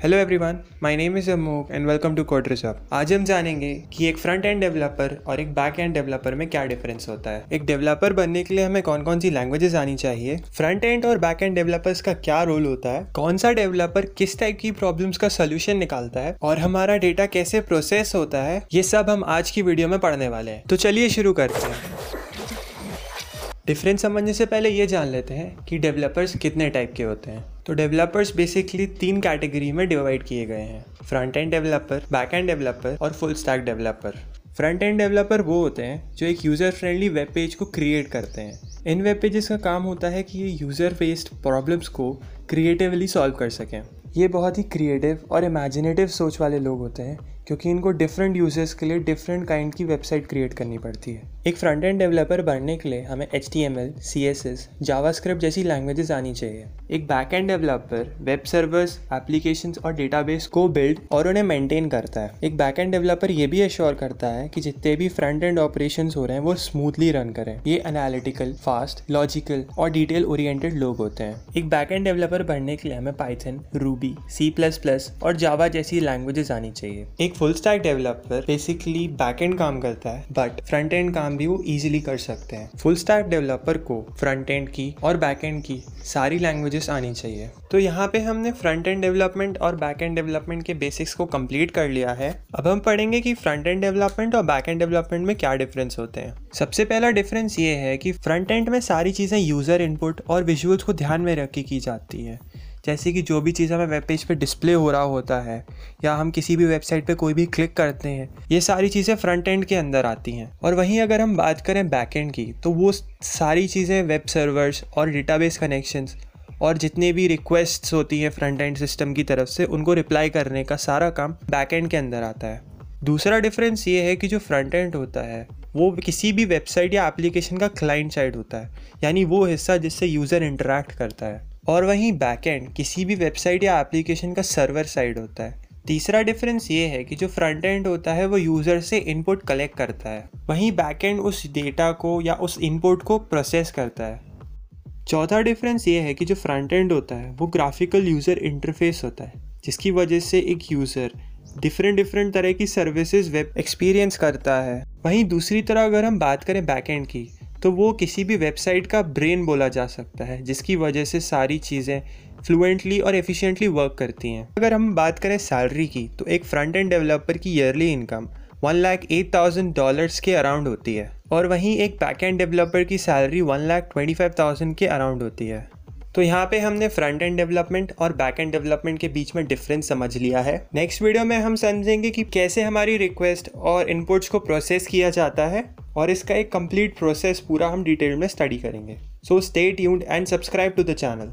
Hello everyone, my name is Amok and welcome to CodeRidgeUp. आज हम जानेंगे कि एक फ्रंट एंड डेवलपर और एक बैक एंड डेवलपर में क्या डिफरेंस होता है। एक डेवलपर बनने के लिए हमें कौन कौन सी लैंग्वेजेस आनी चाहिए, फ्रंट एंड और बैक एंड डेवलपर्स का क्या रोल होता है, कौन सा डेवलपर किस टाइप की प्रॉब्लम्स का सोल्यूशन निकालता है और हमारा डेटा कैसे प्रोसेस होता है, ये सब हम आज की वीडियो में पढ़ने वाले हैं। तो चलिए शुरू करते हैं। डिफरेंस समझने से पहले ये जान लेते हैं कि डेवलपर्स कितने टाइप के होते हैं। तो डेवलपर्स बेसिकली 3 कैटेगरी में डिवाइड किए गए हैं: front end developer, back end developer और full stack developer. Front end developer वो होते हैं जो एक यूज़र फ्रेंडली वेब पेज को क्रिएट करते हैं। इन वेब पेजेस का काम होता है कि ये यूज़र बेस्ड प्रॉब्लम्स को क्रिएटिवली सॉल्व कर सकें। ये बहुत ही क्रिएटिव और इमेजिनेटिव सोच वाले लोग होते हैं क्योंकि इनको डिफरेंट यूजर्स के लिए डिफरेंट काइंड की वेबसाइट क्रिएट करनी पड़ती है। एक फ्रंट एंड डेवलपर बनने के लिए हमें HTML, CSS, जावास्क्रिप्ट जैसी लैंग्वेजेस आनी चाहिए। एक back end developer web servers, applications और डेटाबेस को बिल्ड और उन्हें मेंटेन करता है। एक बैक एंड डेवलपर ये भी एश्योर करता है कि जितने भी फ्रंट एंड ऑपरेशंस हो रहे हैं वो स्मूथली रन करें। ये एनालिटिकल, फास्ट, लॉजिकल और डिटेल ओरिएंटेड लोग होते हैं। एक बैक एंड डेवलपर बनने के लिए हमें पाइथन, रूबी, C++ और जावा जैसी लैंग्वेजेस आनी चाहिए। एक full stack developer basically back and काम करता है बट फ्रंट एंड काम भी वो इजीली कर सकते हैं। फुल स्टैक डेवलपर को फ्रंट एंड की और बैक एंड की सारी लैंग्वेजेस आनी चाहिए। तो यहाँ पे हमने फ्रंट एंड डेवलपमेंट और बैक एंड डेवलपमेंट के बेसिक्स को कंप्लीट कर लिया है। अब हम पढ़ेंगे कि फ्रंट एंड डेवलपमेंट और बैक एंड डेवलपमेंट में क्या डिफरेंस होते हैं। सबसे पहला डिफरेंस ये है कि फ्रंट एंड में सारी चीज़ें यूज़र इनपुट और विजुअल्स को ध्यान में रख के की जाती है। जैसे कि जो भी चीज़ हमें वेब पेज पे डिस्प्ले हो रहा होता है या हम किसी भी वेबसाइट पे कोई भी क्लिक करते हैं, ये सारी चीज़ें फ्रंट एंड के अंदर आती हैं। और वहीं अगर हम बात करें बैक एंड की, तो वो सारी चीज़ें वेब सर्वर्स और डेटाबेस कनेक्शंस और जितने भी रिक्वेस्ट्स होती हैं फ्रंट एंड सिस्टम की तरफ से, उनको रिप्लाई करने का सारा काम बैक एंड के अंदर आता है। दूसरा डिफरेंस ये है कि जो फ्रंट एंड होता है वो किसी भी वेबसाइट या एप्लीकेशन का क्लाइंट साइड होता है, यानी वो हिस्सा जिससे यूज़र इंटरेक्ट करता है। और वहीं बैक एंड किसी भी वेबसाइट या एप्लीकेशन का सर्वर साइड होता है। तीसरा डिफरेंस ये है कि जो फ्रंट एंड होता है वो यूज़र से इनपुट कलेक्ट करता है, वहीं बैक एंड उस डेटा को या उस इनपुट को प्रोसेस करता है। चौथा डिफरेंस ये है कि जो फ्रंट एंड होता है वो ग्राफिकल यूज़र इंटरफेस होता है, जिसकी वजह से एक यूज़र डिफरेंट तरह की सर्विसेज वेब एक्सपीरियंस करता है। वहीं दूसरी तरह अगर हम बात करें बैक एंड की, तो वो किसी भी वेबसाइट का ब्रेन बोला जा सकता है, जिसकी वजह से सारी चीज़ें फ्लुएंटली और एफिशिएंटली वर्क करती हैं। अगर हम बात करें सैलरी की, तो एक फ्रंट एंड डेवलपर की ईयरली इनकम $108,000 के अराउंड होती है और वहीं एक बैक एंड डेवलपर की सैलरी $125,000 के अराउंड होती है। तो यहाँ पे हमने फ्रंट एंड डेवलपमेंट और बैक एंड डेवलपमेंट के बीच में डिफरेंस समझ लिया है। नेक्स्ट वीडियो में हम समझेंगे कि कैसे हमारी रिक्वेस्ट और इनपुट्स को प्रोसेस किया जाता है और इसका एक कंप्लीट प्रोसेस पूरा हम डिटेल में स्टडी करेंगे। So stay tuned and subscribe to the channel.